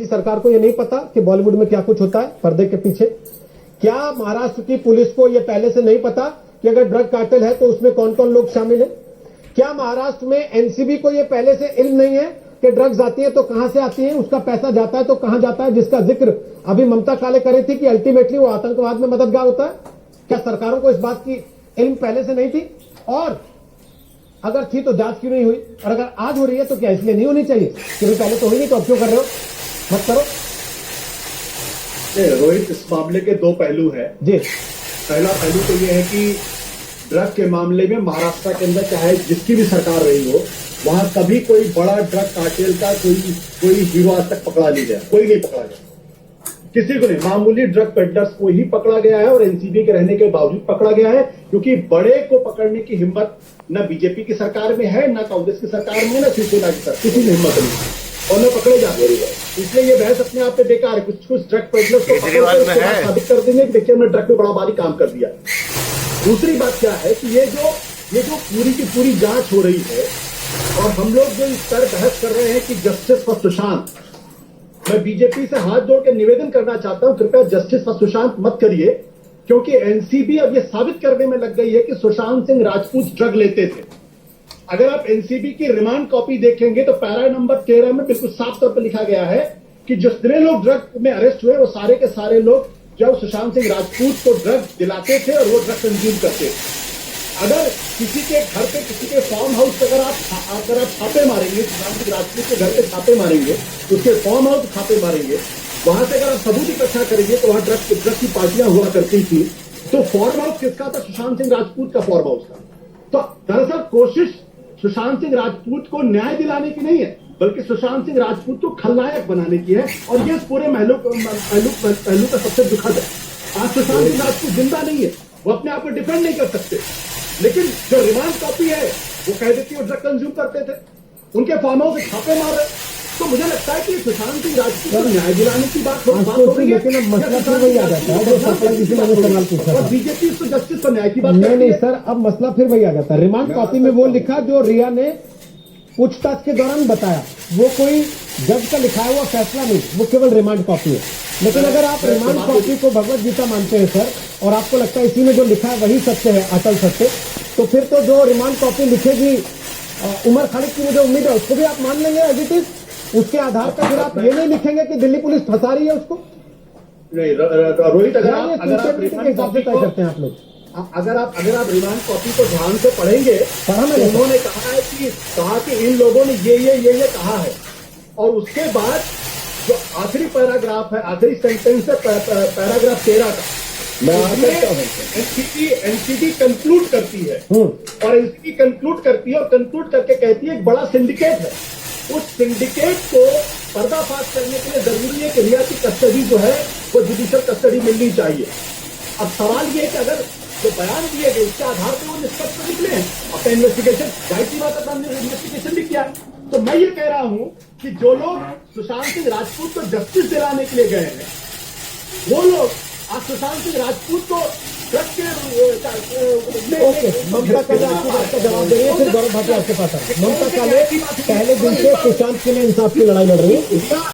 सरकार को ये नहीं पता कि बॉलीवुड में क्या कुछ होता है पर्दे के पीछे? क्या महाराष्ट्र की पुलिस को ये पहले से नहीं पता कि अगर ड्रग कार्टेल है तो उसमें कौन कौन लोग शामिल हैं? क्या महाराष्ट्र में एनसीबी को ये पहले से इल्म नहीं है कि ड्रग्स आती है तो कहां से आती है, उसका पैसा जाता है तो कहां जाता है, जिसका जिक्र अभी ममता काले कर रही थी कि अल्टीमेटली वो आतंकवाद में मददगार होता है? क्या सरकारों को इस बात की इल्म पहले से नहीं थी? और अगर थी तो जांच क्यों नहीं हुई? और अगर आज हो रही है तो क्या इसलिए नहीं होनी चाहिए कि भाई पहले तो हुई नहीं तो अब क्यों कर रहे हो? मत करो। रोहित, इस मामले के दो पहलू हैं जी। पहला पहलू तो यह है कि ड्रग के मामले में महाराष्ट्र के अंदर चाहे जिसकी भी सरकार रही हो, वहां कभी कोई बड़ा ड्रग कार्टेल का कोई हीरो आज तक पकड़ा नहीं गया, कोई नहीं पकड़ा गया, किसी को नहीं। मामूली ड्रग पेडलर्स को ही पकड़ा गया है और एनसीबी के रहने के बावजूद पकड़ा गया है, क्योंकि बड़े को पकड़ने की हिम्मत न बीजेपी की सरकार में है, न कांग्रेस की सरकार में, न शिवसेना की सरकार, किसी में हिम्मत नहीं और न पकड़े जाते हैं। इसलिए ये बहस अपने आप में बेकार है। कुछ ड्रग पेडलर्स को पकड़ साबित कर देंगे कि देखिए हमने ड्रग में बड़ा भारी काम कर दिया। दूसरी बात क्या है कि ये जो पूरी की पूरी जांच हो रही है और हम लोग जो इस पर बहस कर रहे हैं कि जस्टिस फॉर सुशांत, मैं बीजेपी से हाथ जोड़ के निवेदन करना चाहता हूं, कृपया जस्टिस फॉर सुशांत मत करिए, क्योंकि एनसीबी अब ये साबित करने में लग गई है कि सुशांत सिंह राजपूत ड्रग लेते थे। अगर आप एनसीबी की रिमांड कॉपी देखेंगे तो पैरा नंबर 13 में बिल्कुल साफ तौर पर लिखा गया है कि जितने लोग ड्रग में अरेस्ट हुए वो सारे के सारे लोग जब सुशांत सिंह राजपूत को ड्रग दिलाते थे और वो ड्रग कंज्यूम करते थे। अगर किसी के घर पे, किसी के फार्म हाउस पे अगर आप छापे मारेंगे, सुशांत सिंह राजपूत के घर पे छापे मारेंगे, उसके फार्म हाउस छापे मारेंगे, वहां से अगर आप सबूत इकट्ठा करेंगे तो वहां ड्रग की पार्टियां हुआ करती थी। तो फार्म हाउस किसका था? सुशांत सिंह राजपूत का फार्म हाउस था। तो दरअसल कोशिश सुशांत सिंह राजपूत को न्याय दिलाने की नहीं है, बल्कि सुशांत सिंह राजपूत को खलनायक बनाने की है। और ये पूरे पहलू का सबसे दुखद है। आज सुशांत सिंह राजपूत जिंदा नहीं है, वो अपने आप को डिफेंड नहीं कर सकते, लेकिन जो रिमांड कॉपी है वो कह देती है वो ड्रग कंज्यूम करते थे, उनके फार्म हाउस से छापे मार रहे। तो मुझे लगता है कि सुशांत सिंह राजपूत को न्याय दिलाने की बात हो रही है, लेकिन अब मसला फिर वही आ जाता है जो सरकार जी से मैंने सवाल पूछा और बीजेपी इसको जस्टिस पर न्याय की बात नहीं सर, अब मसला फिर वही आ जाता है। रिमांड कॉपी में वो लिखा जो रिया ने पूछताछ के दौरान बताया, वो कोई जज का लिखा हुआ फैसला नहीं, वो केवल रिमांड कॉपी है। लेकिन अगर आप रिमांड कॉपी को भगवत गीता मानते हैं सर, और आपको लगता है इसी में जो लिखा है वही सत्य है, अटल सत्य, तो फिर तो जो रिमांड कॉपी लिखेगी उमर खालिद की मुझे उम्मीद है उसको भी आप मान लेंगे एज इट इज। उसके आधार पर फिर आप ये नहीं लिखेंगे कि दिल्ली पुलिस फंसा रही है उसको। नहीं रोहित, अगर आप हिसाब से तय करते हैं आप लोग, अगर आप रिमांड कॉपी को ध्यान से पढ़ेंगे तो उन्होंने कहा कि इन लोगों ने ये कहा है, और उसके बाद जो आखिरी पैराग्राफ है, आखिरी सेंटेंस है पैराग्राफ 13 का, एनसीबी कंक्लूड करती है और एनसीबी कंक्लूड करती है और कंक्लूड करके कहती है एक बड़ा सिंडिकेट है। उस सिंडिकेट को पर्दाफाश करने के लिए जरूरी है कि रिया की कस्टडी जो है वो जुडिशियल कस्टडी मिलनी चाहिए। अब सवाल ये है कि अगर जो बयान दिए गए उसके आधार पर वो निष्पक्ष निकले हैं, अपना इन्वेस्टिगेशन, जाहिर सी बात अपना इन्वेस्टिगेशन भी किया। तो मैं ये कह रहा हूं कि जो लोग सुशांत सिंह राजपूत को जस्टिस दिलाने के लिए गए हैं, वो लोग आज सुशांत सिंह राजपूत को ड्रग के ममता काले आपकी बात का जवाब दे रही है, फिर गौरव भाटिया आपके पास है। ममता काले पहले दिन से सुशांत के लिए इंसाफ की लड़ाई लड़ रही है।